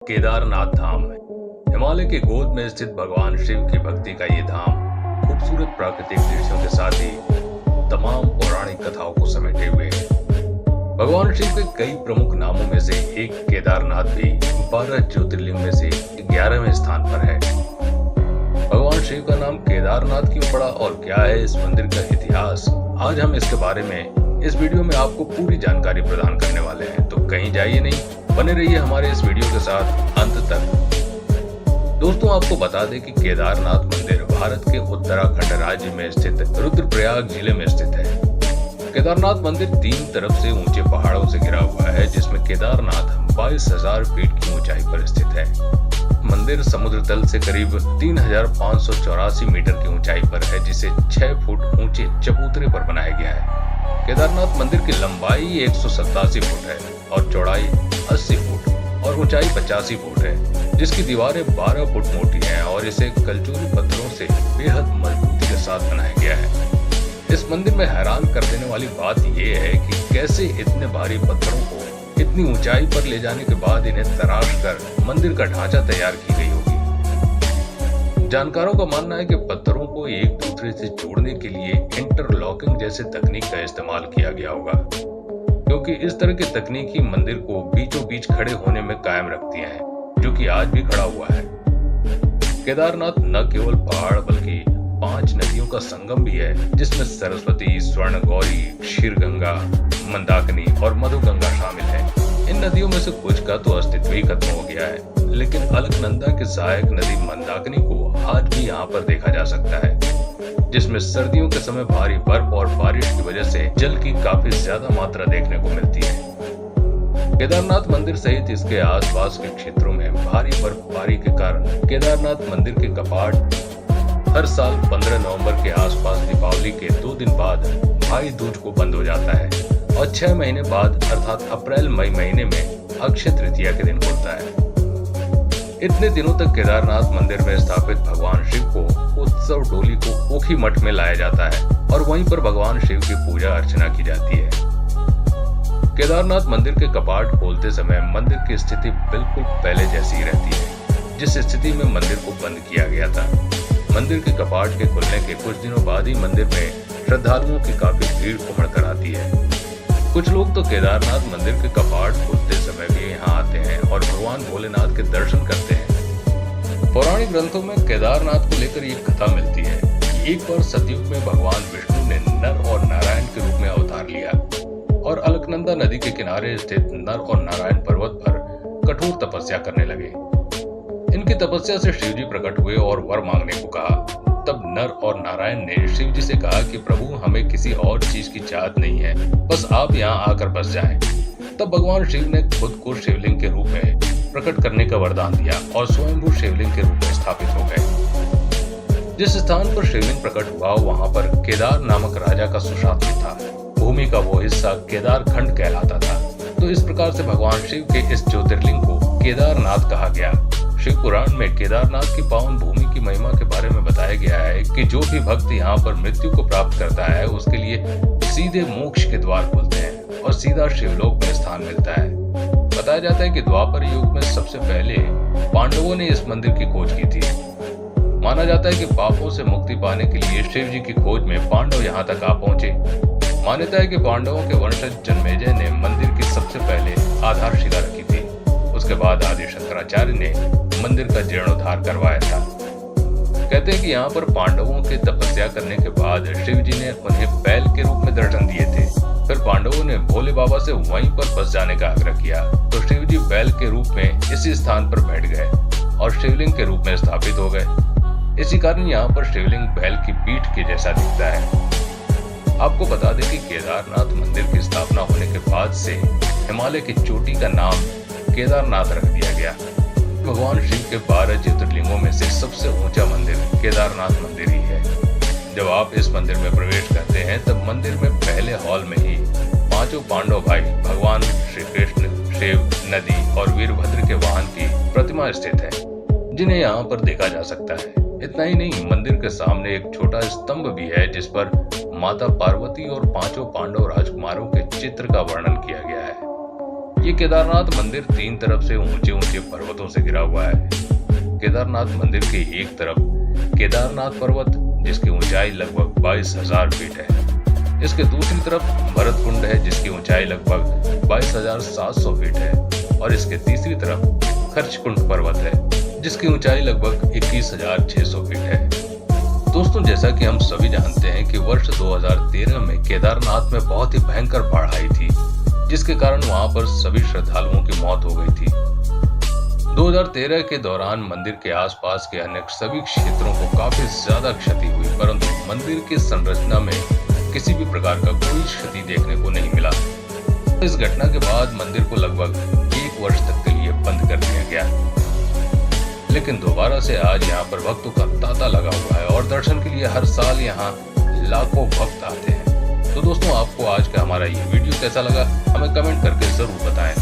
केदारनाथ धाम है। हिमालय की गोद में स्थित भगवान शिव की भक्ति का ये धाम खूबसूरत प्राकृतिक दृश्यों के साथ ही तमाम पौराणिक कथाओं को समेटे हुए है। भगवान शिव के कई प्रमुख नामों में से एक केदारनाथ भी 12 ज्योतिर्लिंग में से 11वें स्थान पर है। भगवान शिव का नाम केदारनाथ क्यों पड़ा और क्या है इस मंदिर का इतिहास, आज हम इसके बारे में इस वीडियो में आपको पूरी जानकारी प्रदान करने वाले हैं। तो कहीं जाइए नहीं, बने रहिए हमारे इस वीडियो के साथ अंत तक। दोस्तों, आपको बता दें कि केदारनाथ मंदिर भारत के उत्तराखंड राज्य में स्थित रुद्रप्रयाग जिले में स्थित है। केदारनाथ मंदिर 3 तरफ से ऊंचे पहाड़ों से घिरा हुआ है, जिसमें केदारनाथ 22,000 फीट की ऊंचाई पर स्थित है। मंदिर समुद्र तल से करीब 3,584 मीटर की ऊंचाई पर है, जिसे 6 फुट ऊंचे चबूतरे पर बनाया गया है। केदारनाथ मंदिर की लंबाई 187 फुट है और चौड़ाई 80 फुट और ऊंचाई 85 फुट है, जिसकी दीवारें 12 फुट मोटी हैं और इसे कलचूरी पत्थरों से बेहद मजबूती के साथ बनाया गया है। इस मंदिर में हैरान कर देने वाली बात यह है कि कैसे इतने भारी पत्थरों को इतनी ऊंचाई पर ले जाने के बाद इन्हें तराश कर मंदिर का ढांचा तैयार की गई होगी। जानकारों का मानना है कि पत्थरों को एक दूसरे से जोड़ने के लिए इंटरलॉकिंग जैसे तकनीक का इस्तेमाल किया गया होगा, क्योंकि इस तरह की तकनीक ही मंदिर को बीचों बीच खड़े होने में कायम रखती है, जो कि आज भी खड़ा हुआ है। केदारनाथ न केवल पहाड़ बल्कि 5 नदियों का संगम भी है, जिसमें सरस्वती, स्वर्णगौरी, क्षीरगंगा, मंदाकिनी और मधुगंगा शामिल है। इन नदियों में से कुछ का तो अस्तित्व ही खत्म हो गया है, लेकिन अलकनंदा की सहायक नदी मंदाकिनी को आज भी यहाँ पर देखा जा सकता है, जिसमें सर्दियों के समय भारी बर्फ और बारिश की वजह से जल की काफी ज्यादा मात्रा देखने को मिलती है। केदारनाथ मंदिर सहित इसके आसपास के क्षेत्रों में भारी बर्फबारी के कारण केदारनाथ मंदिर के कपाट हर साल 15 नवंबर के आसपास दीपावली के 2 दिन बाद भाई दूज को बंद हो जाता है और 6 महीने बाद अर्थात अप्रैल-मई महीने में अक्षय तृतीया के दिन खुलता है। इतने दिनों तक केदारनाथ मंदिर में स्थापित भगवान शिव को उत्सव डोली को ओखी मठ में लाया जाता है और वहीं पर भगवान शिव की पूजा अर्चना की जाती है। केदारनाथ मंदिर के कपाट खोलते समय मंदिर की स्थिति बिल्कुल पहले जैसी ही रहती है, जिस स्थिति में मंदिर को बंद किया गया था। मंदिर के कपाट के खुलने के कुछ दिनों बाद ही मंदिर में श्रद्धालुओं की काफी भीड़ उमड़ कर आती है। कुछ लोग तो केदारनाथ मंदिर के कपाट खोलते समय भी यहाँ आते हैं और भगवान भोलेनाथ के दर्शन करते हैं। पौराणिक ग्रंथों में केदारनाथ को लेकर एक कथा मिलती है कि एक बार सतयुग में भगवान विष्णु ने नर और नारायण के रूप में अवतार लिया और अलकनंदा नदी के किनारे स्थित नर और नारायण पर्वत पर कठोर तपस्या करने लगे। इनकी तपस्या से शिवजी प्रकट हुए और वर मांगने को कहा। तब नर और नारायण ने शिव जी से कहा कि प्रभु, हमें किसी और चीज की चाहत नहीं है, बस आप यहाँ आकर बस जाएं। तब भगवान शिव ने खुद को शिवलिंग के रूप में प्रकट करने का वरदान दिया और स्वयंभू शिवलिंग के रूप में स्थापित हो गए। जिस स्थान पर शिवलिंग प्रकट हुआ वहां पर केदार नामक राजा का सुशासन था। भूमि का वो हिस्सा केदार खंड कहलाता था। तो इस प्रकार से भगवान शिव के इस ज्योतिर्लिंग को केदारनाथ कहा गया। शिव पुराण में केदारनाथ की पावन भूमि की महिमा के बारे में बताया गया है कि जो भी भक्त यहाँ पर मृत्यु को प्राप्त करता है उसके लिए सीधे मोक्ष के द्वार खुलते हैं और सीधा शिवलोक में स्थान मिलता है। बताया जाता है कि द्वापर युग में सबसे पहले पांडवों ने इस मंदिर की खोज की थी। माना जाता है कि पापों से मुक्ति पाने के लिए शिव जी की खोज में पांडव यहाँ तक आ पहुंचे। मान्यता है कि पांडवों के वंशज जन्मेजय ने मंदिर की सबसे पहले आधारशिला रखी थी। उसके बाद आदि शंकराचार्य ने मंदिर का जीर्णोद्धार करवाया था। कहते हैं कि यहाँ पर पांडवों के तपस्या करने के बाद शिव जी ने उन्हें बैल के रूप में दर्शन दिए थे। फिर पांडवों ने भोले बाबा से वहीं पर बस जाने का आग्रह किया, तो शिव जी बैल के रूप में इसी स्थान पर बैठ गए और शिवलिंग के रूप में स्थापित हो गए। इसी कारण यहाँ पर शिवलिंग बैल की पीठ के जैसा दिखता है। आपको बता दें कि केदारनाथ मंदिर की स्थापना होने के बाद से हिमालय की चोटी का नाम केदारनाथ रख दिया गया। भगवान शिव के 12 ज्योतिर्लिंगों में से सबसे ऊंचा मंदिर केदारनाथ मंदिर ही है। जब आप इस मंदिर में प्रवेश करते हैं तब मंदिर में पहले हॉल में ही 5 पांडव भाई भगवान श्री कृष्ण, शिव, नदी और वीरभद्र के वाहन की प्रतिमा स्थित है, जिन्हें यहाँ पर देखा जा सकता है। इतना ही नहीं, मंदिर के सामने एक छोटा स्तंभ भी है जिस पर माता पार्वती और 5 पांडव राजकुमारों के चित्र का वर्णन किया गया है। ये केदारनाथ मंदिर 3 तरफ से ऊंचे ऊंचे पर्वतों से घिरा हुआ है। केदारनाथ मंदिर के एक तरफ केदारनाथ पर्वत, जिसकी ऊंचाई लगभग 22,000 फीट है। इसके दूसरी तरफ भरत कुंड है, जिसकी ऊंचाई लगभग 22,700 फीट है, और इसके तीसरी तरफ खर्चकुंड पर्वत है, जिसकी ऊंचाई लगभग 21,600 फीट है। दोस्तों, जैसा कि हम सभी जानते हैं कि वर्ष 2013 में केदारनाथ में बहुत ही भयंकर बाढ़ आई थी, जिसके कारण वहां पर सभी श्रद्धालुओं की मौत हो गई थी। 2013 के दौरान मंदिर के आसपास के अन्य सभी क्षेत्रों को काफी ज्यादा क्षति हुई, परंतु मंदिर की संरचना में किसी भी प्रकार का कोई क्षति देखने को नहीं मिला। इस घटना के बाद मंदिर को लगभग 1 वर्ष तक के लिए बंद कर दिया गया, लेकिन दोबारा से आज यहाँ पर भक्तों का तांता लगा हुआ है और दर्शन के लिए हर साल यहाँ लाखों भक्त आते हैं। तो दोस्तों, आपको आज का हमारा ये वीडियो कैसा लगा, हमें कमेंट करके जरूर बताएं।